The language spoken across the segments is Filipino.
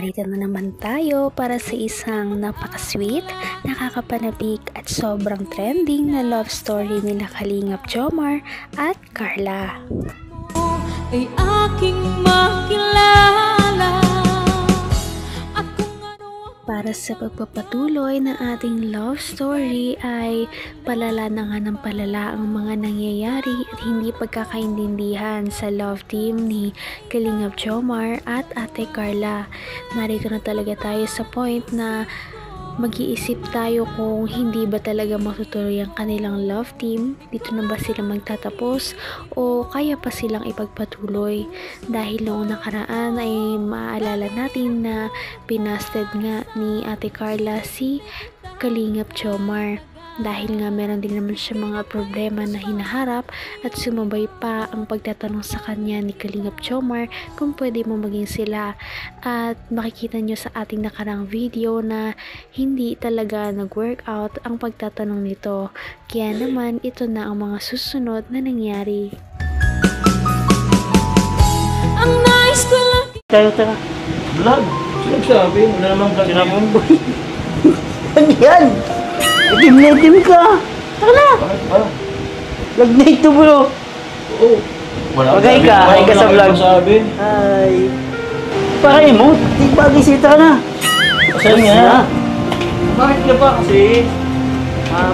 Narito na naman tayo para sa isang napaka-sweet, nakakapanabik at sobrang trending na love story nila Kalingap Jomar at Carla. Ay aking makilala. Para sa pagpapatuloy ng ating love story ay palala na nga ng palala ang mga nangyayari at hindi pagkakaintindihan sa love team ni Kalingap Jomar at Ate Carla. Narito na talaga tayo sa point na mag-iisip tayo kung hindi ba talaga matutuloy ang kanilang love team, dito na ba sila magtatapos o kaya pa silang ipagpatuloy, dahil noong nakaraan ay maaalala natin na pinasted nga ni Ate Carla si Kalingap Jomar. Dahil nga meron din naman siya mga problema na hinaharap at sumabay pa ang pagtatanong sa kanya ni Kalingap Jomar kung pwede mo maging sila, at makikita nyo sa ating nakarang video na hindi talaga nag-workout ang pagtatanong nito. Kaya naman ito na ang mga susunod na nangyari. Ang nice ko lang. Tayo tara. Vlog? Sinasabi? Wala namang vlog. Sinamang boy. Ano yan? Itim na itim ka. Tara na. Bakit ba? Vlog na ito bro. Oo. Magay ka. Ay ka sa vlog. Ay. Para mo. Di ba gisita ka na? Saan nga? Bakit ka pa? Kasi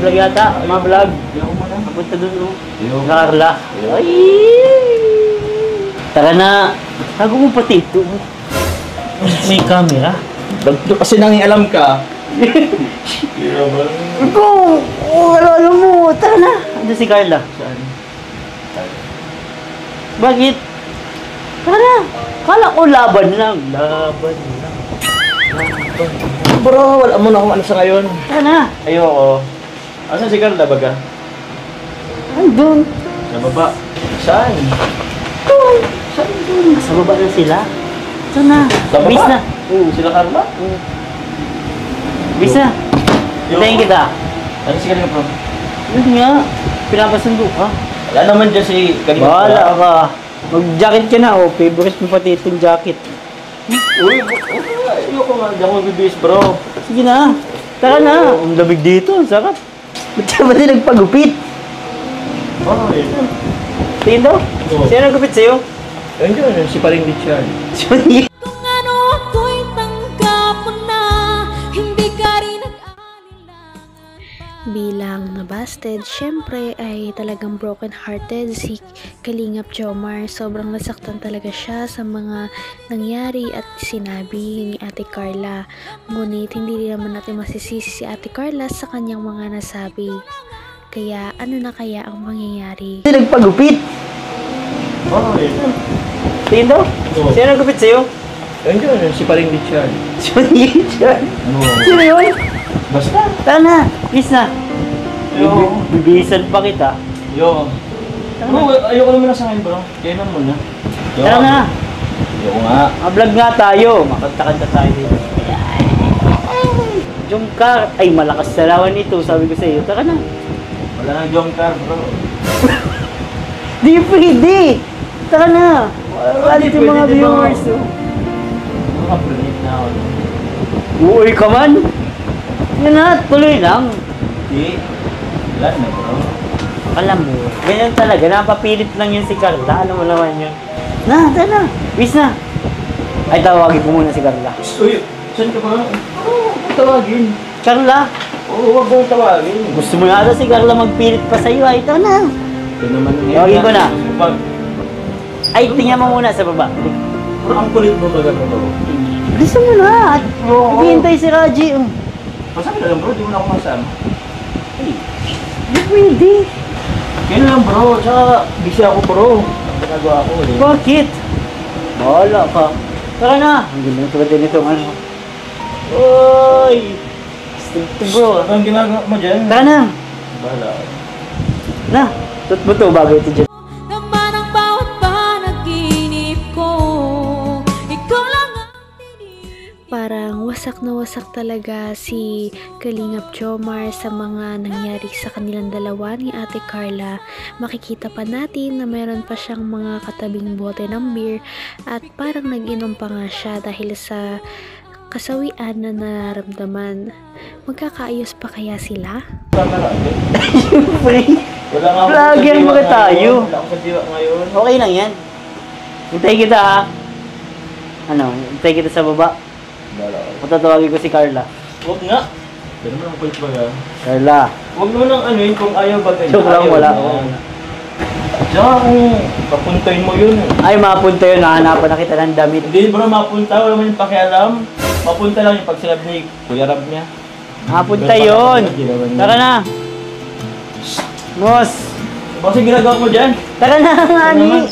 vlog yata. Vlog. Hindi ako muna. Punta dun no. Yo. Carla. Ay. Tara na. Tago mo pati ito. May camera. Kasi nangialam ka. Ikaw! Alam mo! Tara na! Ano si Carla? Saan? Bakit? Tara na! Kala ko laban lang. Laban lang. Bro, wala mo na akong ano sa ngayon. Tara na! Ayoko. Asan si Carla baga? Andun! Sa baba. Saan? Doon! Saan doon? Sa baba na sila. Ito na! Sa baba? Bis na! Oo, sila Carla? Bis na! Hintayin kita! Ano si Kalingap bro? Yun nga! Pinapasundo ka. Wala naman dyan si Kalingap. Bahala ka! Mag-jacket ka na, oh. Favorite mo pati itong jacket. Uy, ayoko nga. Hindi ako magbibis bro. Sige na! Tara na! Ang lamig dito, ang sarap. Ba't siya ba din nagpagupit? Oh, yun. Tingin daw? Oo. Sino nagupit sa'yo? Ayun dyan, si Paring Richard. Sorry. Kung ano ako'y tanggap mo na, hindi ka rin nag-alala. Bilang nabasted, syempre ay talagang broken hearted si Kalingap Jomar. Sobrang nasaktan talaga siya sa mga nangyari at sinabi ni Ate Carla. Ngunit hindi naman natin masisisi si Ate Carla sa kanyang mga nasabi. Kaya ano na kaya ang mangyayari? Hindi nagpagupit. Oh, yun. Tingin daw? Oo. Sino nagupit sa'yo? Ayun dyan, si Paring Richard. Sorry. Ano? Sino yun? Basta. Tara na. Please na. Yo. Bibisan pa kita. Yo. Bro, ayoko naman na sa akin bro. Kaya na muna. Yo. Tara na. Ayoko nga. Vlog nga tayo. Makanta-kanta tayo dito. Jomcar. Ay, malakas na lawan ito. Sabi ko sa'yo. Tara na. Wala nang Jomcar bro. Di pwede. Tara na. Wala Hindi yung mga pwede, di ba? viewers. Oh. Makapunit na ako. Uy ka man. Yan na. Tuloy lang. Hindi. Wala na bro. Alam mo, ganyan talaga. Napapilit lang yun si Carla. Ano mo naman yun? Na, tara na. Bis na. Ay, tawagin ko muna si Carla. Uy, saan ka ba? Tawagin. Carla, Oo, wag mong tawagin. gusto mo yata si Carla magpilit pa sa'yo. Ay, tara na. Ito naman. Tawagin ko na. Pag, Ay, tingnan mo muna sa baba. ang kulit mo ba gano'n bro? Gusto mo na. At hihintay si Raji. Masama na lang bro, di mo na ako masama. Hindi pwede. Kaya lang bro, tsaka busy ako bro. Ang ginagawa ko eh. Bakit? Bahala ka. Tara na. Ang ganda tulad din itong ano. Uy! Ito bro. Ang ginagawa mo dyan? Tara na. Bahala. Na. Tut mo to bago ito dyan. Naman ang bawat panaginip ko, ikaw lang ang tinig. Parang wasak na wasak talaga si Kalingap Jomar sa mga nangyari sa kanilang dalawa ni Ate Carla. Makikita pa natin na meron pa siyang mga katabing bote ng beer at parang nag-inom pa nga siya dahil sa kasawian na nararamdaman. Magkakaayos pa kaya sila? Siyempre. Wala nga ako sa Vlogger diwa mga tayo. ngayon. Wala ako sa diwa ngayon. Okay lang yan. Hintay kita ha. Ano, hintay kita sa baba. Wala ako. Matatawagin ko si Carla. Huwag nga. Pero naman ang kulit ba yan? Carla. Huwag mo nang ano yun kung ayaw ba ganyan. Joke lang, Ayaw, wala. oo. Tsaka kung papuntayin mo yun. Ay, mapunta yun. Nahanapan na kita ng damit. Hindi bro, mapunta. Wala man yung pakialam. Mapunta lang yung pag sinabi ni Kuya Rab niya. Mapunta yun. Tara na. Mos. Kasi ginagawa mo dyan. Tara na, Ani.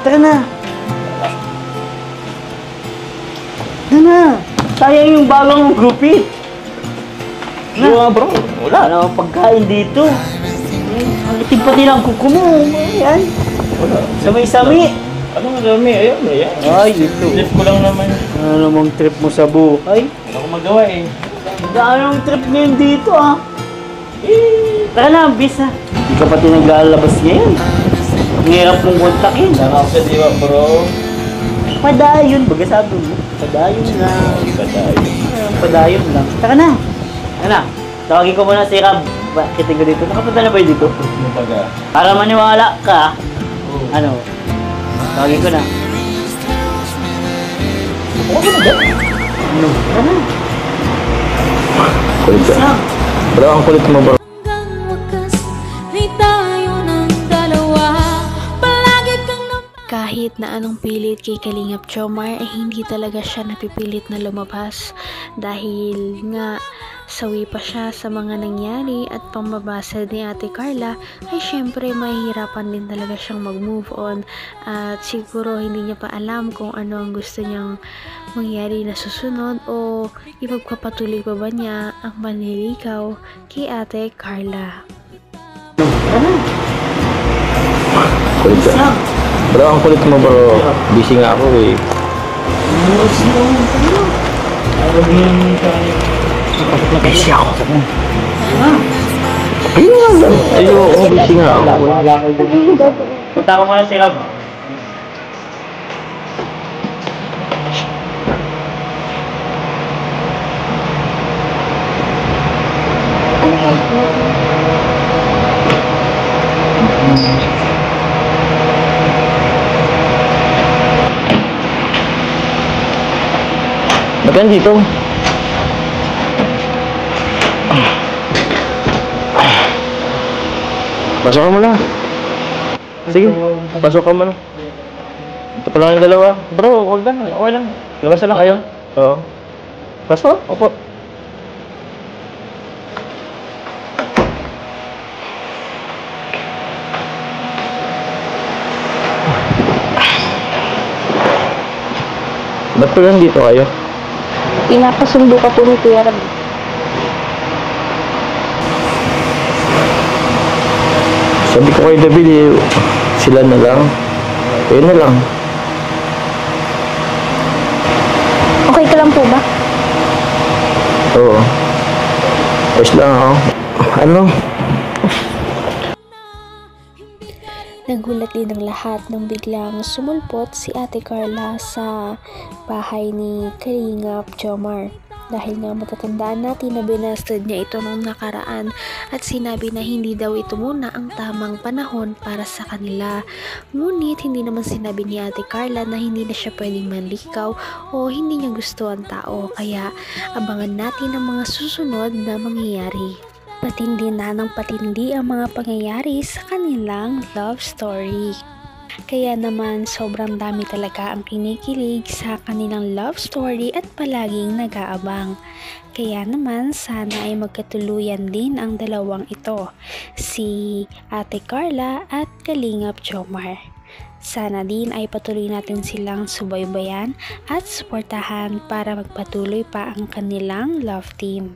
Tara na. Tara na. Sayang yung bagong gupit. Ano nga bro? Wala. Wala akong pagkain dito. Ang itim pati lang kuko mo. Ayan. Wala. Sami-sami. Ano nga dami? Ayun, ayan. Ay, ito. Lift ko lang naman. Ano namang trip mo sa buhay? Wala akong magawa eh. Anong trip ngayon dito ah? Tara na, bis ha. Hindi ka pati naglalabas ngayon. Ang hirap mong kontakin. Wala ako sa diwa bro. Padayon, baga sabi mo. Padayon lang. Padayon lang. Tara na. Tara na. Tawagin ko muna si Rab. Bakit ko dito? Nakapunta na ba yun dito? Ano baga? Para maniwala ka. Ano? Tawagin ko na. Ano? Tara na. Kulit ka. Bro, ang kulit mo bro. Hanggang wakas ay tayo ng dalawa. Palagi kang Kahit na anong pilit kay Kalingap Jomar ay hindi talaga siya napipilit na lumabas dahil nga sawi pa siya sa mga nangyari at pambabasa ni Ate Carla ay syempre mahihirapan din talaga siyang mag-move on at siguro hindi niya pa alam kung ano ang gusto niyang mangyari na susunod o ipagpapatuloy pa ba niya ang panliligaw kay Ate Carla. Kulit ka. Bro, ang kulit mo bro. Busy nga ako eh. Busy ako. Ayun, busy nga ako. Punta ko muna si Rab. Ba't yan dito? Pasok ka muna. Sige, pasok ka muna. Ito pa lang yung dalawa. Bro, huwag lang. Okay lang. Labas na lang kayo. Oo. Pasok? Opo. Ba't pa lang dito kayo? Pinapasundo ka po ni Kuya Rab. Sabi ko kay David eh, sila na lang. Kayo na lang. Okay ka lang po ba? Oo. Ayos lang ako. Ano? Nagulat din ang lahat nang biglang sumulpot si Ate Carla sa bahay ni Kalingap Jomar. Dahil nga matatandaan natin na binastad niya ito noong nakaraan at sinabi na hindi daw ito muna ang tamang panahon para sa kanila. Ngunit hindi naman sinabi ni Ate Carla na hindi na siya pwedeng manlikaw o hindi niya gusto ang tao. Kaya abangan natin ang mga susunod na mangyayari. Patindi na ng patindi ang mga pangyayari sa kanilang love story. Kaya naman sobrang dami talaga ang kinikilig sa kanilang love story at palaging nag-aabang. Kaya naman sana ay magkatuluyan din ang dalawang ito, si Ate Carla at Kalingap Jomar. Sana din ay patuloy natin silang subaybayan at suportahan para magpatuloy pa ang kanilang love team.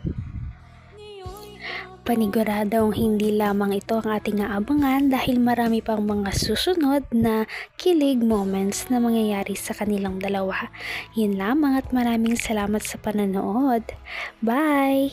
Paniguradong hindi lamang ito ang ating aabangan dahil marami pang mga susunod na kilig moments na mangyayari sa kanilang dalawa. Yun lamang at maraming salamat sa panonood. Bye!